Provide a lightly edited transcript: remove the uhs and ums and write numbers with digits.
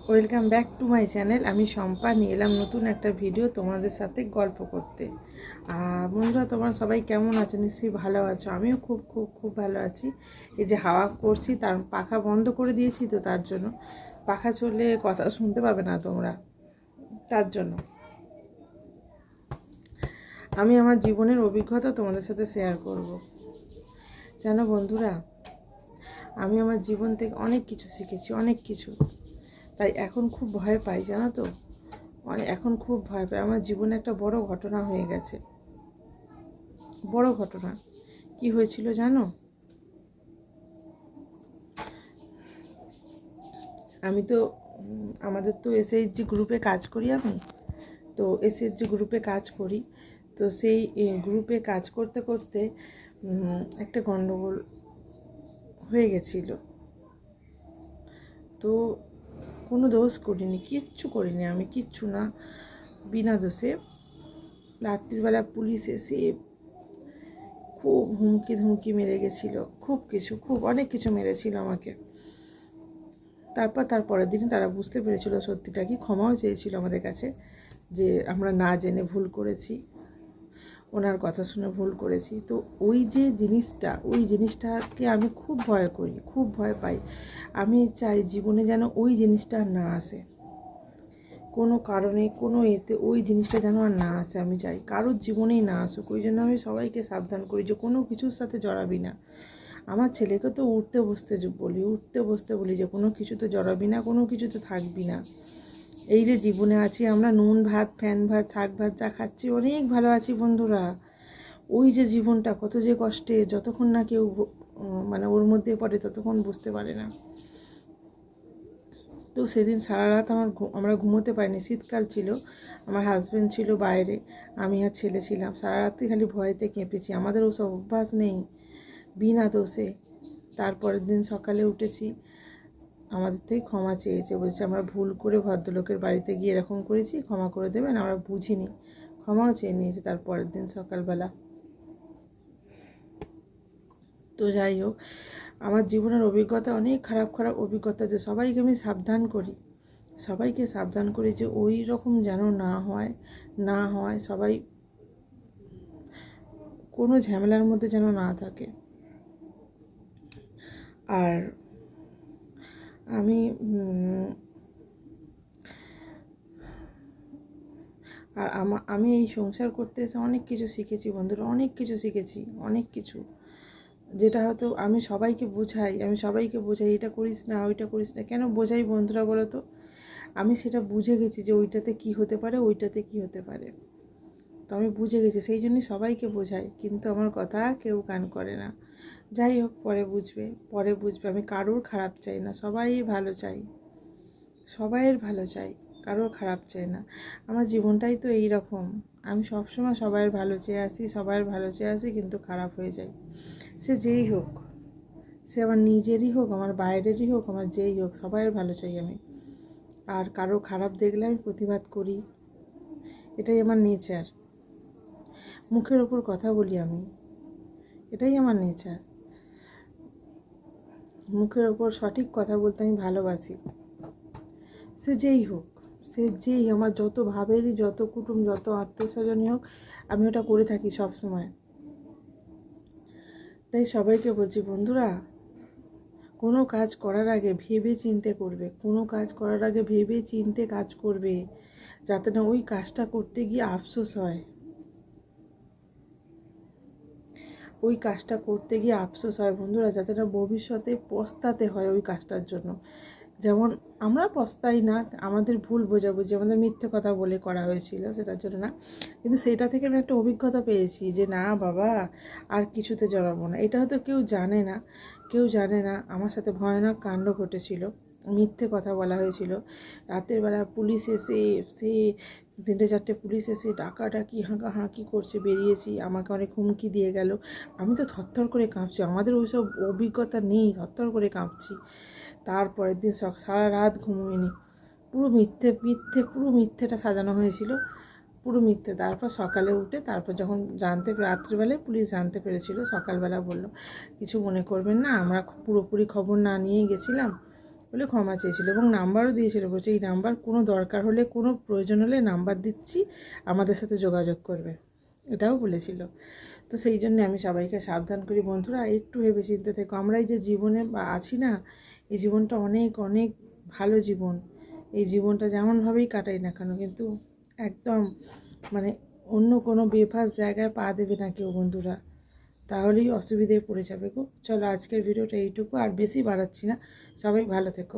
Welcome back to my channel. আমি শম্পা নিয়ে এলাম নতুন একটা ভিডিও তোমাদের সাথে গল্প করতে। বন্ধুরা, তোমরা সবাই কেমন আছো? নিশ্চয়ই ভালো আছো। আমিও খুব খুব খুব ভালো আছি। এই যে হাওয়া করছি, তার পাখা বন্ধ করে দিয়েছি, তো তার জন্য পাখা চললে কথা শুনতে পাবে না তোমরা। তার জন্য আমি আমার জীবনের অভিজ্ঞতা তোমাদের সাথে শেয়ার করব। জানো বন্ধুরা, আমি আমার জীবন থেকে অনেক কিছু শিখেছি, অনেক কিছু। তাই এখন খুব ভয় পাই, জানো তো। এখন খুব ভয় পাই। আমার জীবনে একটা বড় ঘটনা হয়ে গেছে। বড় ঘটনা কি হয়েছিল জানো? আমি তো আমাদের তো এসএইচজি গ্রুপে কাজ করি আমি। তো এসএইচজি গ্রুপে কাজ করি। তো সেই গ্রুপে কাজ করতে করতে একটা গণ্ডগোল হয়ে গেছিল। তো কোনো দোষ করিনি, কিচ্ছু করিনি আমি, কিচ্ছু না, বিনা দোষে। রাত্রিবেলা পুলিশ এসে খুব হুমকি ধুমকি মেরে গেছিলো, খুব কিছু, খুব অনেক কিছু মেরেছিল আমাকে। তার পরের দিন তারা বুঝতে পেরেছিল সত্যিটা কি, ক্ষমাও চেয়েছিল আমাদের কাছে যে আমরা না জেনে ভুল করেছি, ওনার কথা শুনে ভুল করেছি। তো ওই জিনিসটাকে আমি খুব ভয় করি, খুব ভয় পাই। আমি চাই জীবনে যেন ওই জিনিসটা না আসে, কোনো কারণে কোনো এতে ওই জিনিসটা যেন আর না আসে। আমি চাই কারোর জীবনেই না আসুক। ওই জন্য আমি সবাইকে সাবধান করি যে কোনো কিছুর সাথে জড়াবি না। আমার ছেলেকে তো উঠতে বসতে বলি যে কোনো কিছুতে জড়াবি না, কোনো কিছুতে থাকবি না। এই যে জীবনে আছি আমরা, নুন ভাত, ফ্যান ভাত, শাক ভাত যা খাচ্ছি, অনেক ভালো আছি বন্ধুরা। ওই যে জীবনটা কত যে কষ্টে, যতক্ষণ না কেউ মানে ওর মধ্যে পড়ে ততক্ষণ বুঝতে পারে না। তো সেদিন সারা রাত আমরা ঘুমোতে পারিনি। শীতকাল ছিল, আমার হাজব্যান্ড ছিল বাইরে, আমি আর ছেলে ছিলাম। সারা রাত্রি খালি ভয়েতে কেঁপেছি। আমাদের ওসব অভ্যাস নেই, বিনা দোষে। তারপরের দিন সকালে উঠেছি, আমাদের থেকে ক্ষমা চেয়েছে, বলছে আমরা ভুল করে ভদ্রলোকের বাড়িতে গিয়ে এরকম করেছি, ক্ষমা করে দেবেন, আমরা বুঝিনি। ক্ষমাও চেয়ে নিয়েছে তারপরের দিন সকালবেলা। তো যাই হোক, আমার জীবনের অভিজ্ঞতা অনেক খারাপ খারাপ অভিজ্ঞতা, যে সবাইকে আমি সাবধান করি, সবাইকে সাবধান করি যে ওই রকম যেন না হয় সবাই কোনো ঝামেলার মধ্যে যেন না থাকে। আর আমি আমি এই সংসার করতে এসে অনেক কিছু শিখেছি বন্ধুরা, অনেক কিছু শিখেছি, অনেক কিছু। যেটা হয়তো আমি সবাইকে বোঝাই এটা করিস না, ওইটা করিস না। কেন বোঝাই বন্ধুরা বলো তো? আমি সেটা বুঝে গেছি যে ওইটাতে কি হতে পারে, ওইটাতে কি হতে পারে। তো আমি বুঝে গেছি, সেই জন্যই সবাইকে বোঝাই, কিন্তু আমার কথা কেউ কান করে না। যাই হোক, পরে বুঝবে। আমি কারোর খারাপ চাই না, সবাইয়ের ভালো চাই, কারোর খারাপ চাই না। আমার জীবনটাই তো এই রকম। আমি সবসময় সবাইয়ের ভালো চেয়ে আসি, কিন্তু খারাপ হয়ে যায়। সে যেই হোক, সে আমার নিজেরই হোক, আমার বাইরেরই হোক, আমার যেই হোক, সবাইয়ের ভালো চাই আমি। আর কারো খারাপ দেখলে আমি প্রতিবাদ করি, এটাই আমার নেচার। মুখের ওপর কথা বলি আমি, এটাই আমার নেচার। মুখের ওপর সঠিক কথা বলতে আমি ভালোবাসি। সে যেই আমার যত ভাবেরই, যত কুটুম, যত আত্মীয় স্বজনই হোক, আমি ওটা করে থাকি সব সময়। তাই সবাইকে বলছি বন্ধুরা, কোনো কাজ করার আগে ভেবে চিন্তে করবে, কাজ করবে, যাতে না ওই কাজটা করতে গিয়ে আফসোস হয়। বন্ধুরা, যাতে না ভবিষ্যতে পস্তাতে হয় ওই কাজটার জন্য। যেমন আমরা পস্তাই না, আমাদের ভুল বোঝাবুঝি, আমাদের মিথ্যে কথা বলে করা হয়েছিল, সেটার জন্য না। কিন্তু সেটা থেকে আমি একটা অভিজ্ঞতা পেয়েছি যে না বাবা, আর কিছুতে জড়াবো না। এটা হয়তো কেউ জানে না আমার সাথে ভয়ানক কাণ্ড ঘটেছিল। মিথ্যে কথা বলা হয়েছিল। রাতের বেলা পুলিশ এসে, সে 3-4টে পুলিশ এসে ডাকাডাকি হাঁকাহাঁকি করছে, বেরিয়েছি, আমাকে অনেক হুমকি দিয়ে গেল। আমি তো থরথর করে কাঁপছি, আমাদের ওইসব অভিজ্ঞতা নেই, থরথর করে কাঁপছি। তারপরের দিন সারা রাত ঘুমোইনি। পুরো মিথ্যেটা সাজানো হয়েছিল, পুরো মিথ্যে। তারপর সকালে উঠে, তারপর যখন রাত্রিবেলায় পুলিশ জানতে পেরেছিল, সকালবেলা বলল কিছু মনে করবেন না, আমরা পুরোপুরি খবর না নিয়ে গেছিলাম। বলে ক্ষমা চেয়েছিল এবং নাম্বারও দিয়েছিল, বলছে এই নাম্বার কোনো দরকার হলে কোনো প্রয়োজন হলে নাম্বার দিচ্ছি, আমাদের সাথে যোগাযোগ করবে, এটাও বলেছিল। তো সেই জন্য আমি সবাইকে সাবধান করি বন্ধুরা, একটু ভেবে চিন্তে থেকো। আমরা এই যে জীবনে আছি না, এই জীবনটা অনেক অনেক ভালো জীবন। এই জীবনটা যেমনভাবেই কাটাই না কেন, কিন্তু একদম মানে অন্য কোনো বেফাস জায়গায় পা দেবে না কেউ বন্ধুরা, তাহলেই অসুবিধায় পড়ে যাবে গো। চলো আজকের ভিডিওটা এইটুকু, আর বেশি বাড়াচ্ছি না। সবাই ভালো থেকো।